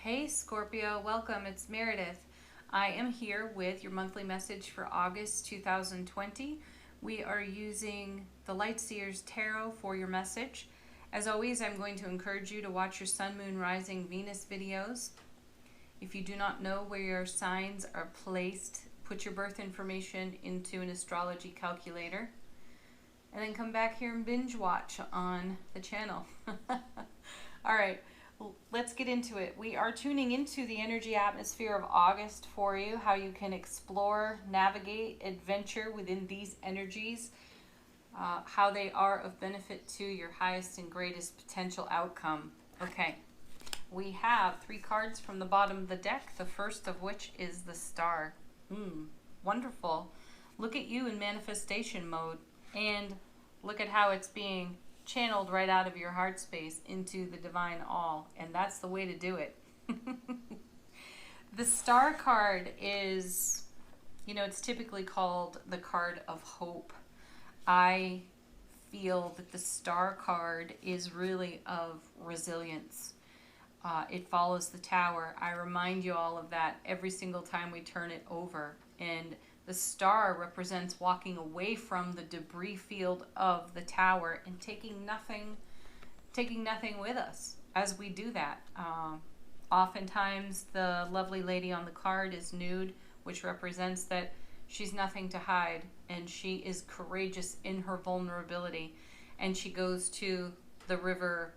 Hey Scorpio, welcome. It's Meredith. I am here with your monthly message for August 2020. We are using the Lightseer's Tarot for your message. As always, I'm going to encourage you to watch your Sun, Moon, Rising, Venus videos. If you do not know where your signs are placed, put your birth information into an astrology calculator. And then come back here and binge watch on the channel. All right. Let's get into it. We are tuning into the energy atmosphere of August for you, how you can explore, navigate, adventure within these energies, how they are of benefit to your highest and greatest potential outcome. Okay, we have 3 cards from the bottom of the deck, the first of which is the Star. Wonderful. Look at you in manifestation mode, and look at how it's being channeled right out of your heart space into the divine all, and that's the way to do it. The Star card is, it's typically called the card of hope. I feel that the Star card is really of resilience. It follows the Tower. I remind you all of that every single time we turn it over, and the Star represents walking away from the debris field of the Tower and taking nothing with us as we do that. Oftentimes the lovely lady on the card is nude, which represents that she's nothing to hide, and she is courageous in her vulnerability, and she goes to the river,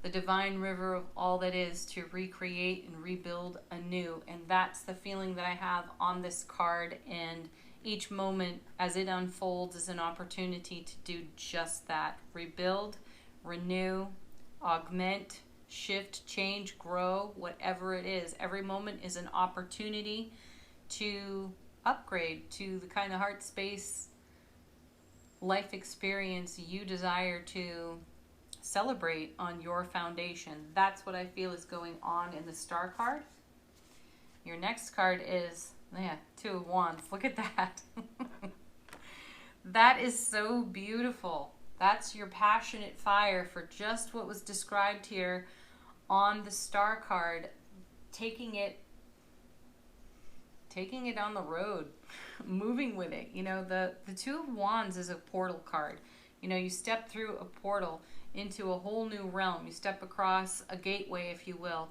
the divine river of all that is, to recreate and rebuild anew. And that's the feeling that I have on this card, and each moment as it unfolds is an opportunity to do just that. Rebuild, renew, augment, shift, change, grow, whatever it is. Every moment is an opportunity to upgrade to the kind of heart space, life experience you desire to celebrate on your foundation. That's what I feel is going on in the Star card. Your next card is, 2 of Wands. Look at that. That is so beautiful. That's your passionate fire for just what was described here on the Star card, taking it on the road, moving with it. The 2 of Wands is a portal card. You step through a portal into a whole new realm. You step across a gateway, if you will,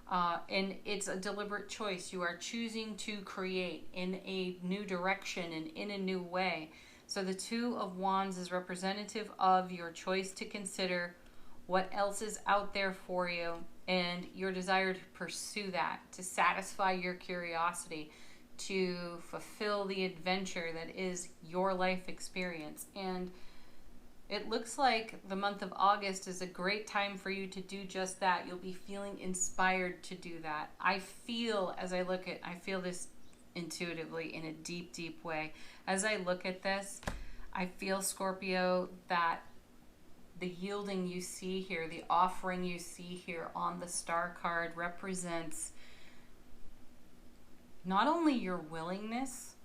and it's a deliberate choice. You are choosing to create in a new direction and in a new way. So the 2 of Wands is representative of your choice to consider what else is out there for you and your desire to pursue that, to satisfy your curiosity, to fulfill the adventure that is your life experience. And it looks like the month of August is a great time for you to do just that. You'll be feeling inspired to do that. I feel this intuitively in a deep, deep way. As I look at this, I feel, Scorpio, that the yielding you see here, the offering you see here on the Star card represents not only your willingness,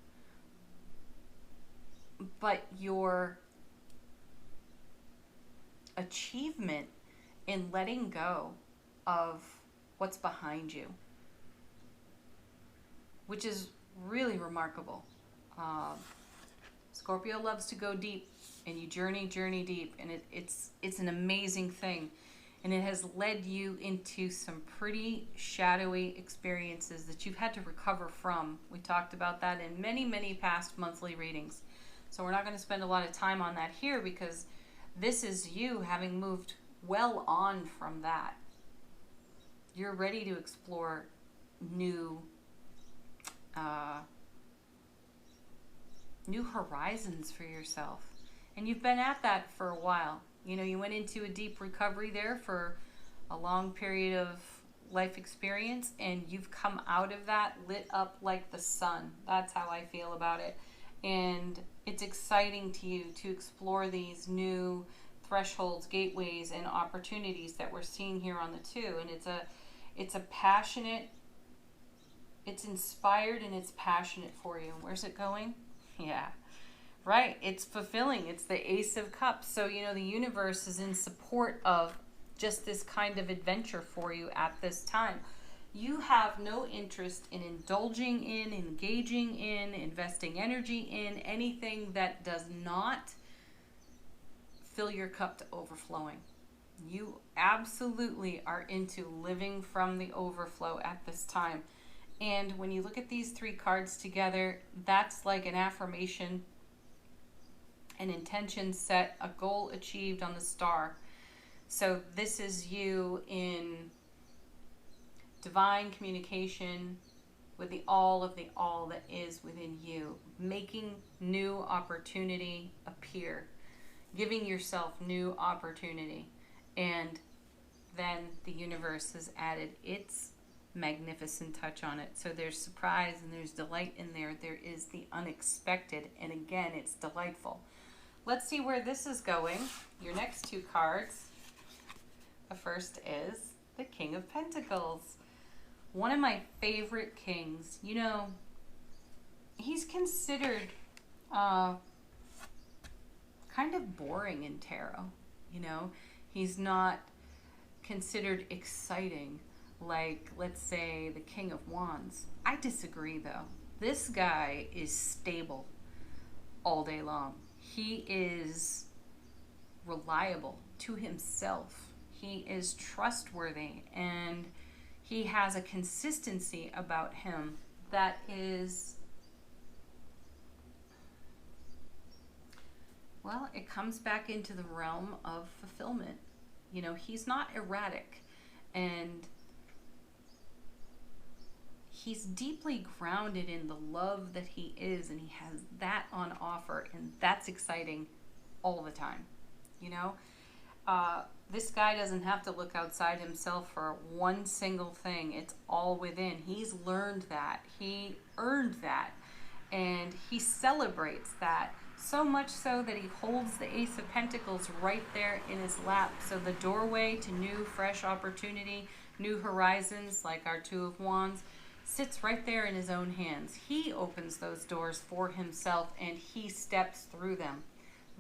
but your achievement in letting go of what's behind you, which is really remarkable. Scorpio loves to go deep, and you journey deep, and it's an amazing thing, and it has led you into some pretty shadowy experiences that you've had to recover from. We talked about that in many past monthly readings, so we're not going to spend a lot of time on that here, because this is you having moved well on from that. You're ready to explore new horizons for yourself. And you've been at that for a while. You went into a deep recovery there for a long period of life experience, and you've come out of that lit up like the sun. That's how I feel about it. And it's exciting to you to explore these new thresholds, gateways, and opportunities that we're seeing here on the 2. And it's a passionate, it's inspired, and it's passionate for you. Where's it going? Yeah, right. It's fulfilling. It's the Ace of Cups. So, the universe is in support of just this kind of adventure for you at this time. You have no interest in indulging in, engaging in, investing energy in anything that does not fill your cup to overflowing. You absolutely are into living from the overflow at this time. And when you look at these three cards together, that's like an affirmation, an intention set, a goal achieved on the star. So this is you in divine communication with the all of the all that is within you, making new opportunity appear, giving yourself new opportunity. And then the universe has added its magnificent touch on it. So there's surprise and there's delight in there. There is the unexpected, and again, it's delightful. Let's see where this is going. Your next two cards. The first is the King of Pentacles. One of my favorite kings. You know, he's considered kind of boring in tarot. You know, he's not considered exciting like, let's say, the King of Wands. I disagree, though. This guy is stable all day long. He is reliable to himself. He is trustworthy, and he has a consistency about him that is, well, it comes back into the realm of fulfillment. You know, he's not erratic, and he's deeply grounded in the love that he is, and he has that on offer, and that's exciting all the time. You know, this guy doesn't have to look outside himself for one single thing. It's all within. He's learned that. He earned that, and he celebrates that. So much so that he holds the Ace of Pentacles right there in his lap. So the doorway to new, fresh opportunity, new horizons, like our Two of Wands, sits right there in his own hands. He opens those doors for himself, and he steps through them.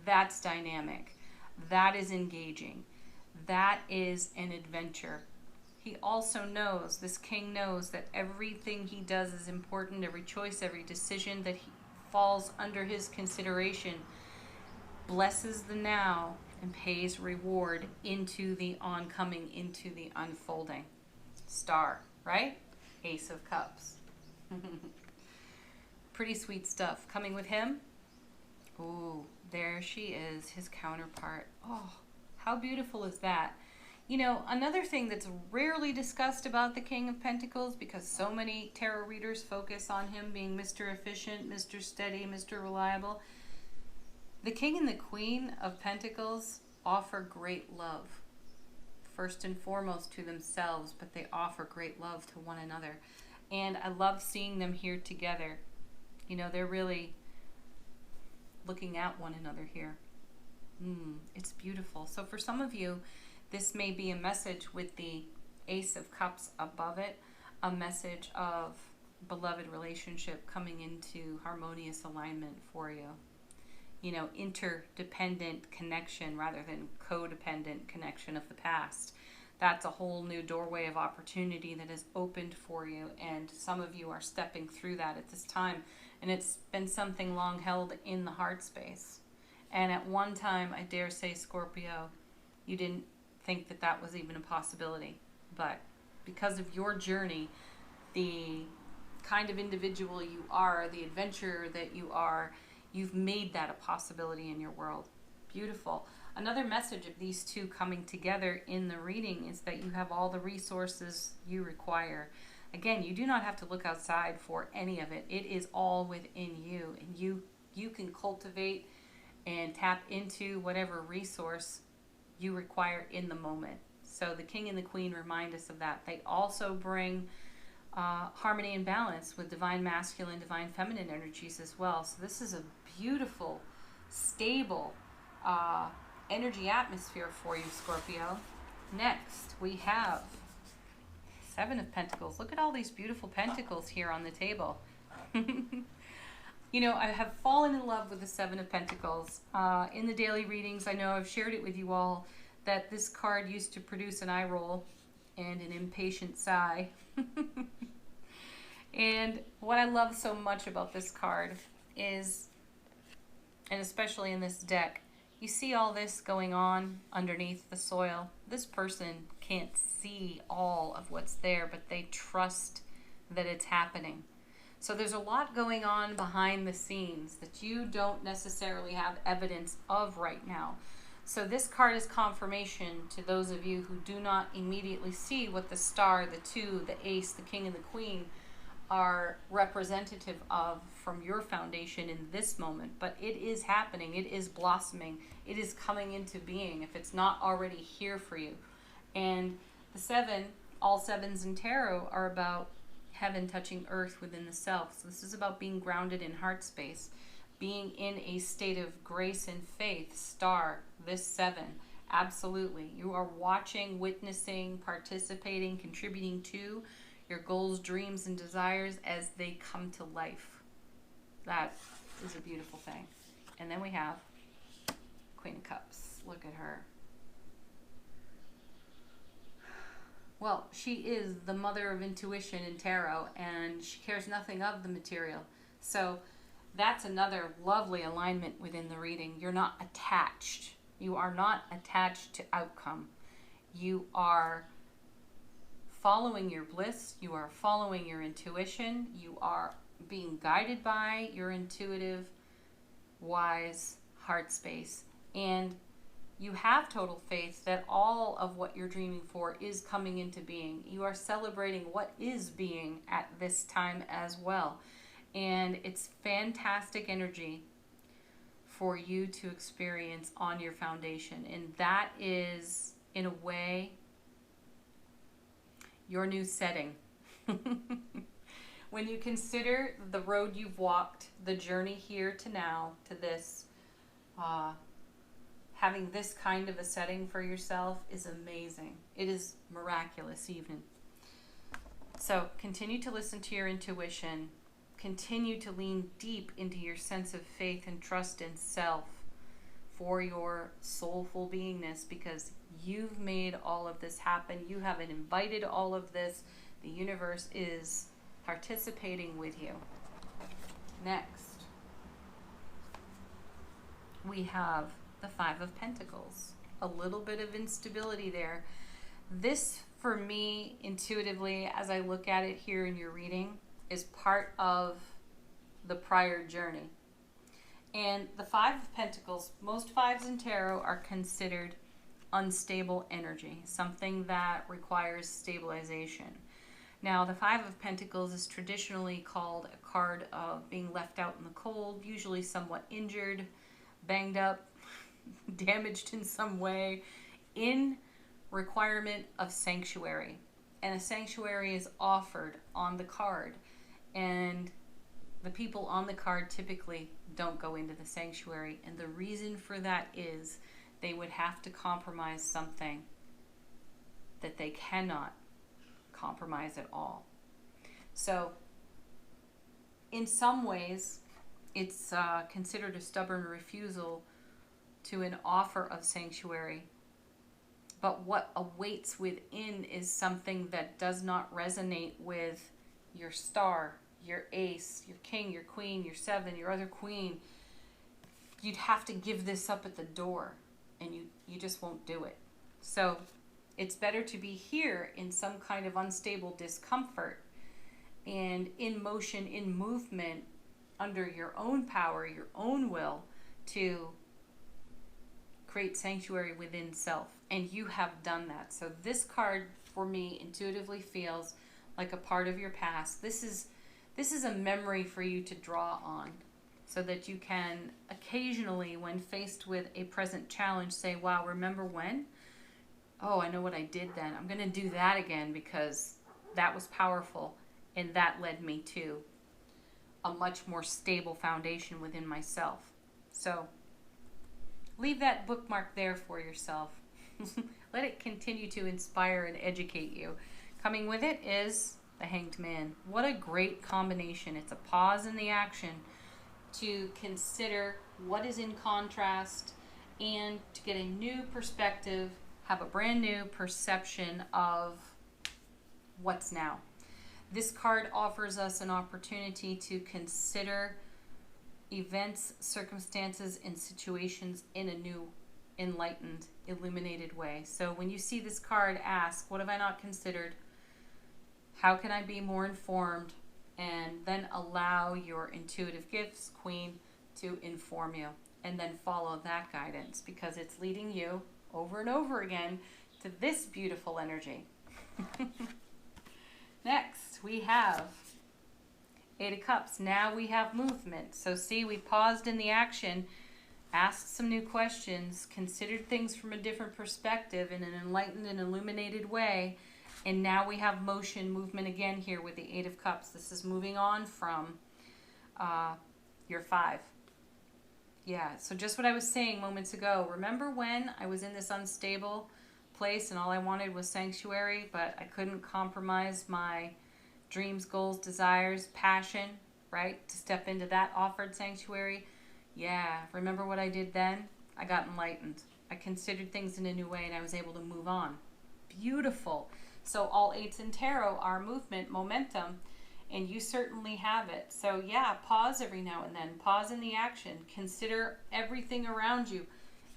That's dynamic. That is engaging. That is an adventure. He also knows, this king knows, that everything he does is important. Every choice, every decision that he falls under his consideration blesses the now and pays reward into the oncoming, into the unfolding. Star, right? Ace of Cups. Pretty sweet stuff. Coming with him. Ooh, there she is, his counterpart. Oh, how beautiful is that? You know, another thing that's rarely discussed about the King of Pentacles, because so many tarot readers focus on him being Mr. Efficient, Mr. Steady, Mr. Reliable. The King and the Queen of Pentacles offer great love. First and foremost to themselves, but they offer great love to one another. And I love seeing them here together. You know, they're really looking at one another here. It's beautiful. So for some of you, this may be a message with the Ace of Cups above it, a message of beloved relationship coming into harmonious alignment for you. You know, interdependent connection rather than codependent connection of the past. That's a whole new doorway of opportunity that is opened for you, and some of you are stepping through that at this time, and it's been something long held in the heart space. And at one time, I dare say, Scorpio, you didn't think that that was even a possibility, but because of your journey, the kind of individual you are, the adventurer that you are, you've made that a possibility in your world. Beautiful. Another message of these two coming together in the reading is that you have all the resources you require. Again, you do not have to look outside for any of it. It is all within you, and you can cultivate and tap into whatever resource you require in the moment. So the King and the Queen remind us of that. They also bring harmony and balance with divine masculine, divine feminine energies as well. So this is a beautiful, stable energy atmosphere for you, Scorpio. Next, we have Seven of Pentacles. Look at all these beautiful pentacles here on the table. You know, I have fallen in love with the Seven of Pentacles. In the daily readings, I know I've shared it with you all, that this card used to produce an eye roll and an impatient sigh. And what I love so much about this card is, and especially in this deck, you see all this going on underneath the soil. This person can't see all of what's there, but they trust that it's happening. So there's a lot going on behind the scenes that you don't necessarily have evidence of right now. So this card is confirmation to those of you who do not immediately see what the star, the two, the ace, the king, and the queen are representative of from your foundation in this moment. But it is happening. It is blossoming. It is coming into being if it's not already here for you. And the seven, all sevens in tarot are about heaven touching earth within the self. So this is about being grounded in heart space, being in a state of grace and faith. Star, this seven, absolutely. You are watching, witnessing, participating, contributing to your goals, dreams, and desires as they come to life. That is a beautiful thing. And then we have Queen of Cups. Look at her. Well, she is the mother of intuition in tarot, and she cares nothing of the material. So that's another lovely alignment within the reading. You're not attached. You are not attached to outcome. You are following your bliss. You are following your intuition. You are being guided by your intuitive, wise heart space. And you have total faith that all of what you're dreaming for is coming into being. You are celebrating what is being at this time as well. And it's fantastic energy for you to experience on your foundation. And that is, in a way, your new setting. When you consider the road you've walked, the journey here to now, to this, having this kind of a setting for yourself is amazing. It is miraculous even. So continue to listen to your intuition. Continue to lean deep into your sense of faith and trust in self for your soulful beingness, because you've made all of this happen. You haven't invited all of this. The universe is participating with you. Next, we have the Five of Pentacles. A little bit of instability there. This, for me, intuitively, as I look at it here in your reading, is part of the prior journey. And the Five of Pentacles, most fives in tarot are considered unstable energy, something that requires stabilization. Now, the Five of Pentacles is traditionally called a card of being left out in the cold, usually somewhat injured, banged up, damaged in some way, in requirement of sanctuary. And a sanctuary is offered on the card. And the people on the card typically don't go into the sanctuary. And the reason for that is they would have to compromise something that they cannot compromise at all. So in some ways, it's considered a stubborn refusal to an offer of sanctuary. But what awaits within is something that does not resonate with your star, your ace, your king, your queen, your seven, your other queen. You'd have to give this up at the door, and you just won't do it. So it's better to be here in some kind of unstable discomfort and in motion, in movement, under your own power, your own will, to create sanctuary within self. And you have done that. So this card, for me, intuitively feels like a part of your past. This is a memory for you to draw on, so that you can occasionally, when faced with a present challenge, say, wow, remember when? Oh, I know what I did then. I'm going to do that again because that was powerful, and that led me to a much more stable foundation within myself. So leave that bookmark there for yourself. Let it continue to inspire and educate you. Coming with it is the Hanged Man. What a great combination. It's a pause in the action to consider what is in contrast and to get a new perspective, have a brand new perception of what's now. This card offers us an opportunity to consider events, circumstances, and situations in a new, enlightened, illuminated way. So when you see this card, ask, what have I not considered? How can I be more informed? And then allow your intuitive gifts, Queen, to inform you. And then follow that guidance, because it's leading you over and over again to this beautiful energy. Next, we have Eight of Cups. Now we have movement. So see, we paused in the action, asked some new questions, considered things from a different perspective in an enlightened and illuminated way. And now we have motion, movement again here with the Eight of Cups. This is moving on from your 5. Yeah, so just what I was saying moments ago. Remember when I was in this unstable place and all I wanted was sanctuary, but I couldn't compromise my dreams, goals, desires, passion, right? To step into that offered sanctuary. Yeah, remember what I did then? I got enlightened. I considered things in a new way and I was able to move on. Beautiful. So all 8s in tarot are movement, momentum, and you certainly have it. So yeah, pause every now and then. Pause in the action. Consider everything around you,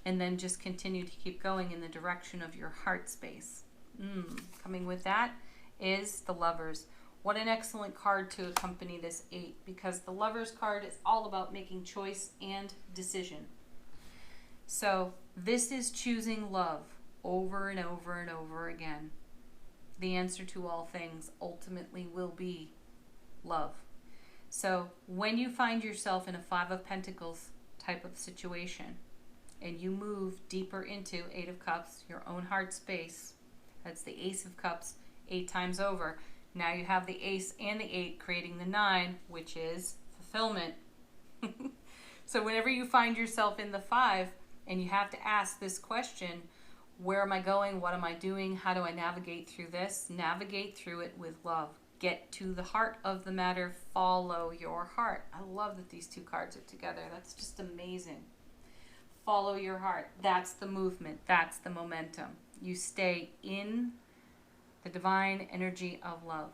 and then just continue to keep going in the direction of your heart space. Coming with that is the Lovers. What an excellent card to accompany this 8, because the Lovers card is all about making choice and decision. So this is choosing love over and over and over again. The answer to all things ultimately will be love. So when you find yourself in a 5 of Pentacles type of situation and you move deeper into 8 of Cups, your own heart space, that's the Ace of Cups 8 times over. Now you have the Ace and the 8 creating the 9, which is fulfillment. So whenever you find yourself in the 5 and you have to ask this question, where am I going? What am I doing? How do I navigate through this? Navigate through it with love. Get to the heart of the matter. Follow your heart. I love that these two cards are together. That's just amazing. Follow your heart. That's the movement. That's the momentum. You stay in the divine energy of love.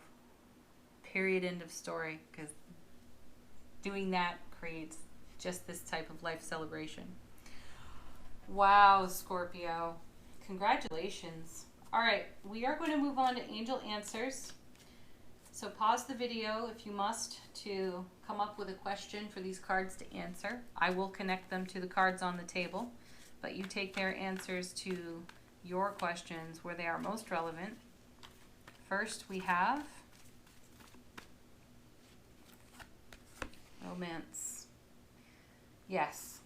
Period. End of story. Because doing that creates just this type of life celebration. Wow, Scorpio. Congratulations. All right, we are going to move on to angel answers. So pause the video if you must to come up with a question for these cards to answer. I will connect them to the cards on the table, but you take their answers to your questions where they are most relevant. First, we have romance. Yes.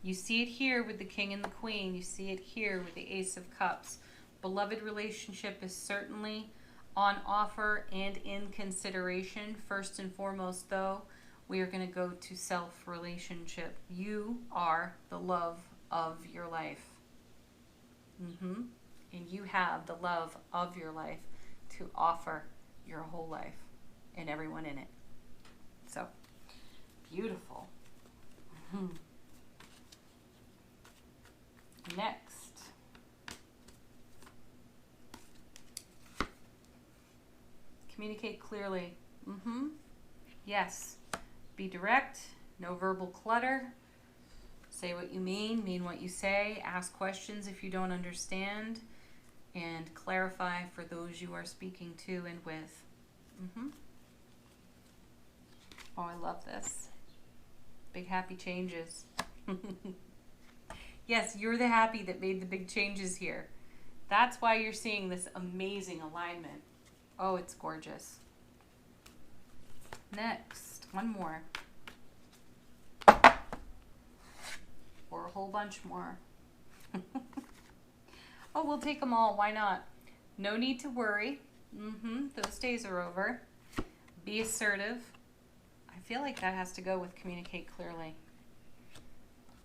You see it here with the King and the Queen. You see it here with the Ace of Cups. Beloved relationship is certainly on offer and in consideration. First and foremost, though, we are going to go to self-relationship. You are the love of your life. And you have the love of your life to offer your whole life and everyone in it. So, beautiful. Next, communicate clearly. Yes, be direct, no verbal clutter. Say what you mean what you say. Ask questions if you don't understand, and clarify for those you are speaking to and with. Oh, I love this. Big happy changes. Yes, you're the happy that made the big changes here. That's why you're seeing this amazing alignment. Oh, it's gorgeous. Next, one more. Or a whole bunch more. Oh, we'll take them all. Why not? No need to worry. Those days are over. Be assertive. I feel like that has to go with communicate clearly.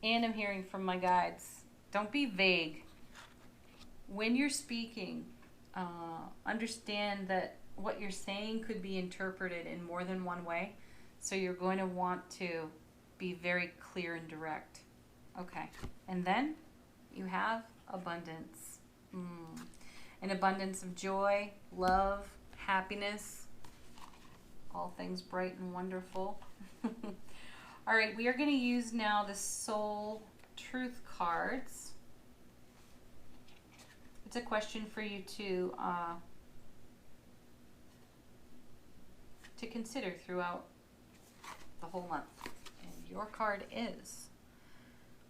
And I'm hearing from my guides, don't be vague. When you're speaking, understand that what you're saying could be interpreted in more than one way. So you're going to want to be very clear and direct. Okay. And then you have abundance. an abundance of joy, love, happiness, all things bright and wonderful. All right, we are going to use now the Soul Truth cards. It's a question for you to consider throughout the whole month. And your card is,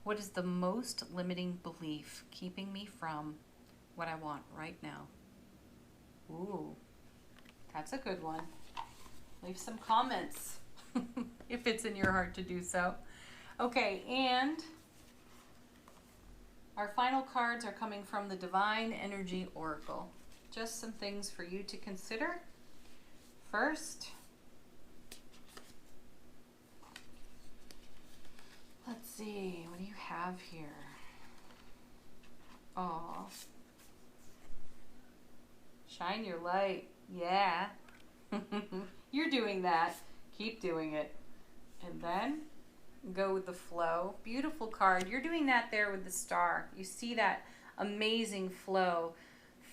what is the most limiting belief keeping me from what I want right now? Ooh, that's a good one. Leave some comments if it's in your heart to do so. Okay, and our final cards are coming from the Divine Energy Oracle. Just some things for you to consider. First, let's see, what do you have here? Oh, shine your light. Yeah. You're doing that. Keep doing it. And then go with the flow. Beautiful card. You're doing that there with the star. You see that amazing flow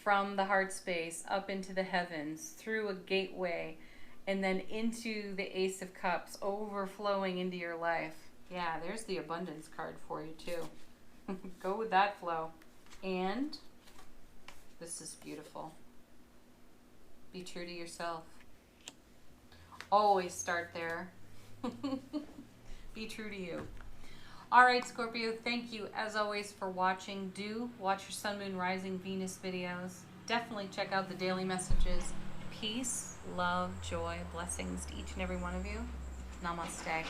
from the heart space up into the heavens, through a gateway, and then into the Ace of Cups, overflowing into your life. Yeah, there's the abundance card for you too. Go with that flow. And this is beautiful. Be true to yourself. Always start there. Be true to you. All right, Scorpio, thank you as always for watching. Do watch your Sun, Moon, Rising, Venus videos. Definitely check out the daily messages. Peace, love, joy, blessings to each and every one of you. Namaste.